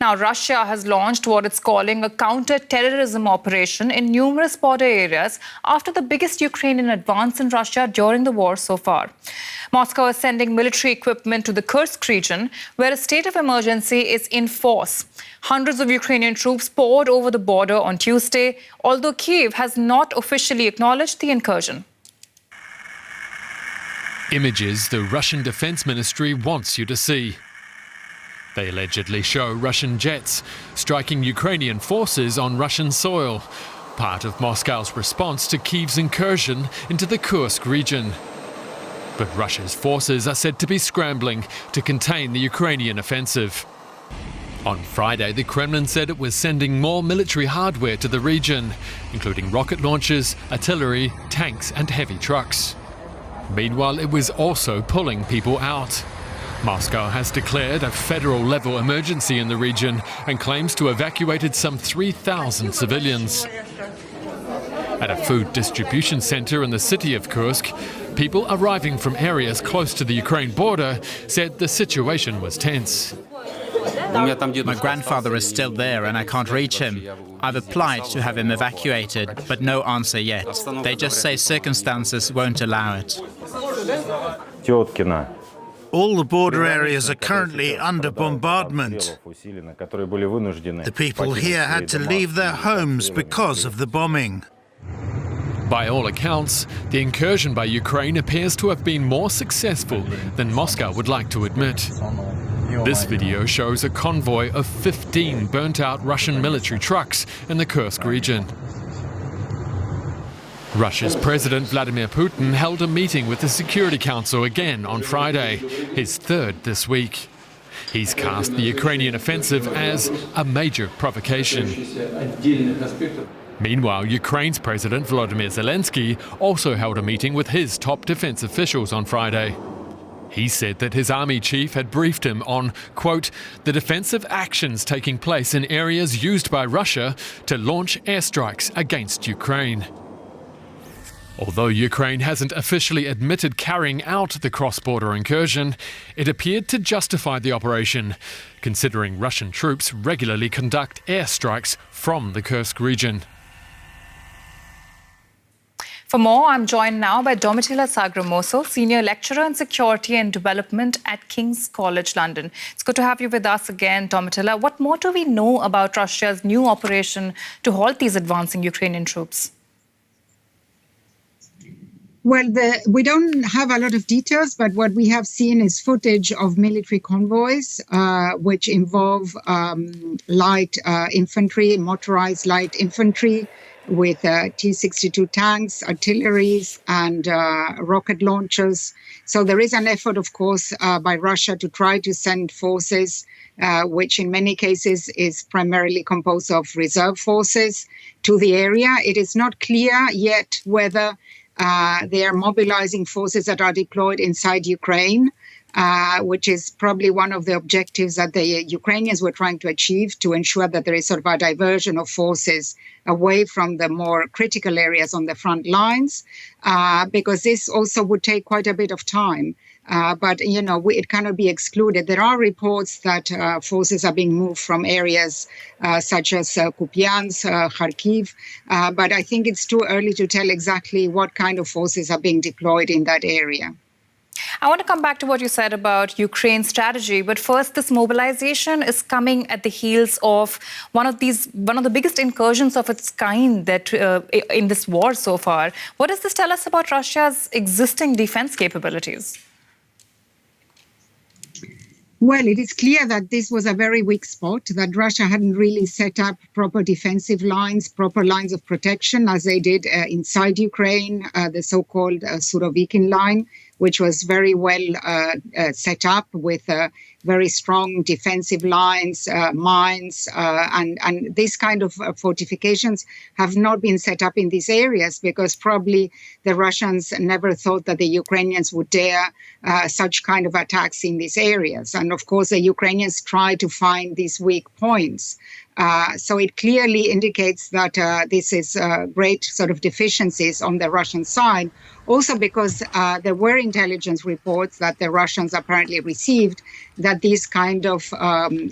Now, Russia has launched what it's calling a counter-terrorism operation in numerous border areas after the biggest Ukrainian advance in Russia during the war so far. Moscow is sending military equipment to the Kursk region, where a state of emergency is in force. Hundreds of Ukrainian troops poured over the border on Tuesday, although Kyiv has not officially acknowledged the incursion. Images the Russian Defense Ministry wants you to see. They allegedly show Russian jets striking Ukrainian forces on Russian soil, part of Moscow's response to Kyiv's incursion into the Kursk region. But Russia's forces are said to be scrambling to contain the Ukrainian offensive. On Friday, the Kremlin said it was sending more military hardware to the region, including rocket launchers, artillery, tanks and heavy trucks. Meanwhile, it was also pulling people out. Moscow has declared a federal-level emergency in the region and claims to have evacuated some 3,000 civilians. At a food distribution centre in the city of Kursk, people arriving from areas close to the Ukraine border said the situation was tense. My grandfather is still there and I can't reach him. I've applied to have him evacuated, but no answer yet. They just say circumstances won't allow it. All the border areas are currently under bombardment. The people here had to leave their homes because of the bombing. By all accounts, the incursion by Ukraine appears to have been more successful than Moscow would like to admit. This video shows a convoy of 15 burnt-out Russian military trucks in the Kursk region. Russia's President Vladimir Putin held a meeting with the Security Council again on Friday, his third this week. He's cast the Ukrainian offensive as a major provocation. Meanwhile, Ukraine's President Volodymyr Zelensky also held a meeting with his top defense officials on Friday. He said that his army chief had briefed him on, quote, the defensive actions taking place in areas used by Russia to launch airstrikes against Ukraine. Although Ukraine hasn't officially admitted carrying out the cross-border incursion, it appeared to justify the operation, considering Russian troops regularly conduct airstrikes from the Kursk region. For more, I'm joined now by Domitilla Sagramoso, Senior Lecturer in Security and Development at King's College London. It's good to have you with us again, Domitilla. What more do we know about Russia's new operation to halt these advancing Ukrainian troops? Well, we don't have a lot of details, but what we have seen is footage of military convoys, which involve light infantry, motorized light infantry, with T-62 tanks, artilleries, and rocket launchers. So there is an effort, of course, by Russia to try to send forces, which in many cases is primarily composed of reserve forces, to the area. It is not clear yet whether they are mobilizing forces that are deployed inside Ukraine, which is probably one of the objectives that the Ukrainians were trying to achieve, to ensure that there is sort of a diversion of forces away from the more critical areas on the front lines, because this also would take quite a bit of time. But, you know, it cannot be excluded. There are reports that forces are being moved from areas such as Kupiansk, Kharkiv, but I think it's too early to tell exactly what kind of forces are being deployed in that area. I want to come back to what you said about Ukraine's strategy, but first, this mobilization is coming at the heels of one of the biggest incursions of its kind that in this war so far. What does this tell us about Russia's existing defense capabilities? Well, it is clear that this was a very weak spot, that Russia hadn't really set up proper defensive lines, proper lines of protection, as they did inside Ukraine, the so-called Surovikin line, which was very well set up with very strong defensive lines, mines, and this kind of fortifications have not been set up in these areas because probably the Russians never thought that the Ukrainians would dare such kind of attacks in these areas. And of course, the Ukrainians try to find these weak points. So it clearly indicates that this is great sort of deficiencies on the Russian side. Also because there were intelligence reports that the Russians apparently received that this kind of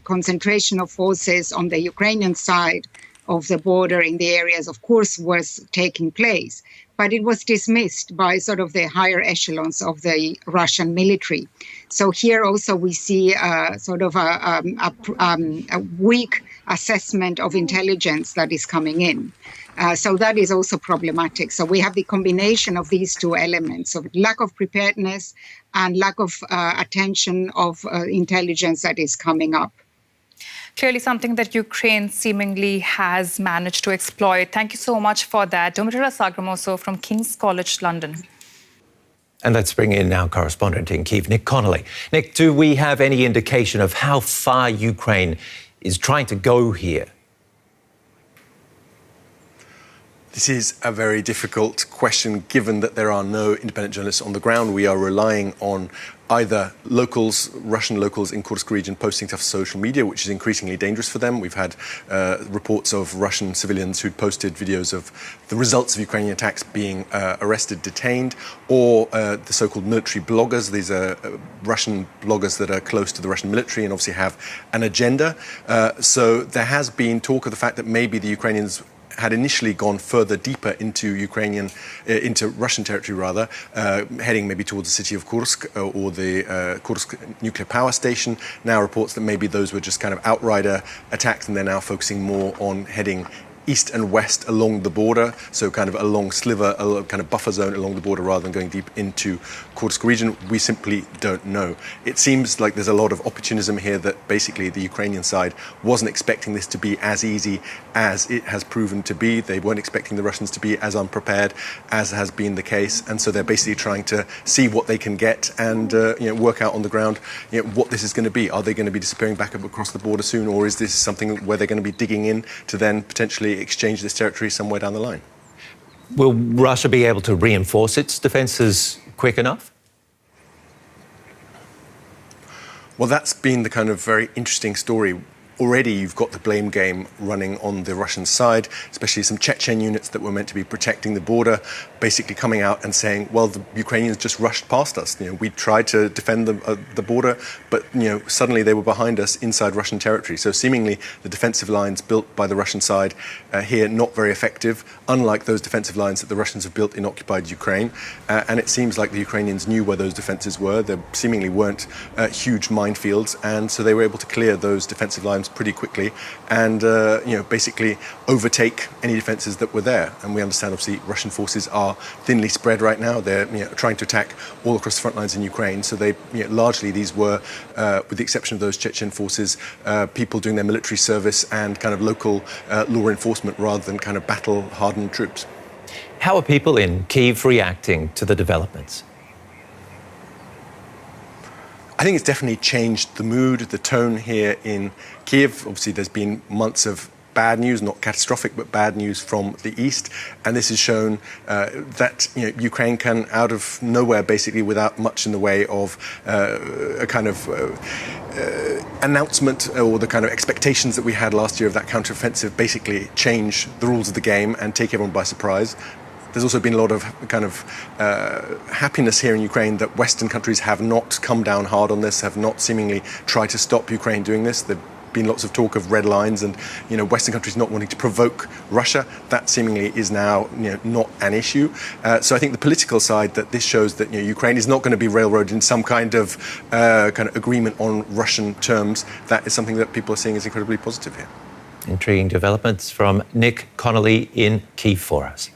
concentration of forces on the Ukrainian side of the border in the areas of Kursk was taking place. But it was dismissed by sort of the higher echelons of the Russian military. So here also we see sort of a weak assessment of intelligence that is coming in. So that is also problematic. So we have the combination of these two elements of lack of preparedness and lack of attention of intelligence that is coming up. Clearly something that Ukraine seemingly has managed to exploit. Thank you so much for that. Domitilla Sagramoso from King's College, London. And let's bring in our correspondent in Kyiv, Nick Connolly. Nick, do we have any indication of how far Ukraine is trying to go here? This is a very difficult question, given that there are no independent journalists on the ground. We are relying on either locals, Russian locals in Kursk region posting to social media, which is increasingly dangerous for them. We've had reports of Russian civilians who'd posted videos of the results of Ukrainian attacks being arrested, detained, or the so-called military bloggers. These are Russian bloggers that are close to the Russian military and obviously have an agenda. So there has been talk of the fact that maybe the Ukrainians had initially gone further deeper into into Russian territory rather, heading maybe towards the city of Kursk or the Kursk nuclear power station. Now reports that maybe those were just kind of outrider attacks, and they're now focusing more on heading east and west along the border, so kind of a long sliver, a kind of buffer zone along the border rather than going deep into Kursk region. We simply don't know. It seems like there's a lot of opportunism here, that basically the Ukrainian side wasn't expecting this to be as easy as it has proven to be. They weren't expecting the Russians to be as unprepared as has been the case, and so they're basically trying to see what they can get and work out on the ground what this is going to be. Are they going to be disappearing back up across the border soon, or is this something where they're going to be digging in to then potentially exchange this territory somewhere down the line? Will Russia be able to reinforce its defences quick enough? Well, that's been the kind of very interesting story. Already you've got the blame game running on the Russian side, especially some Chechen units that were meant to be protecting the border, basically coming out and saying, well, the Ukrainians just rushed past us. We tried to defend the border, but suddenly they were behind us inside Russian territory. So seemingly the defensive lines built by the Russian side here not very effective, unlike those defensive lines that the Russians have built in occupied Ukraine. And it seems like the Ukrainians knew where those defenses were. There seemingly weren't huge minefields, and so they were able to clear those defensive lines pretty quickly and basically overtake any defences that were there. And we understand obviously Russian forces are thinly spread right now. They're trying to attack all across the front lines in Ukraine. So they largely these were, with the exception of those Chechen forces, people doing their military service and kind of local law enforcement rather than kind of battle-hardened troops. How are people in Kyiv reacting to the developments? I think it's definitely changed the mood, the tone here in Kyiv. Obviously, there's been months of bad news, not catastrophic, but bad news from the east. And this has shown that Ukraine can, out of nowhere, basically, without much in the way of a kind of announcement or the kind of expectations that we had last year of that counteroffensive, basically change the rules of the game and take everyone by surprise. There's also been a lot of kind of happiness here in Ukraine that Western countries have not come down hard on this, have not seemingly tried to stop Ukraine doing this. There've been lots of talk of red lines and Western countries not wanting to provoke Russia. That seemingly is now not an issue. So I think the political side, that this shows that Ukraine is not going to be railroaded in some kind of agreement on Russian terms. That is something that people are seeing as incredibly positive here. Intriguing developments from Nick Connolly in Kyiv for us.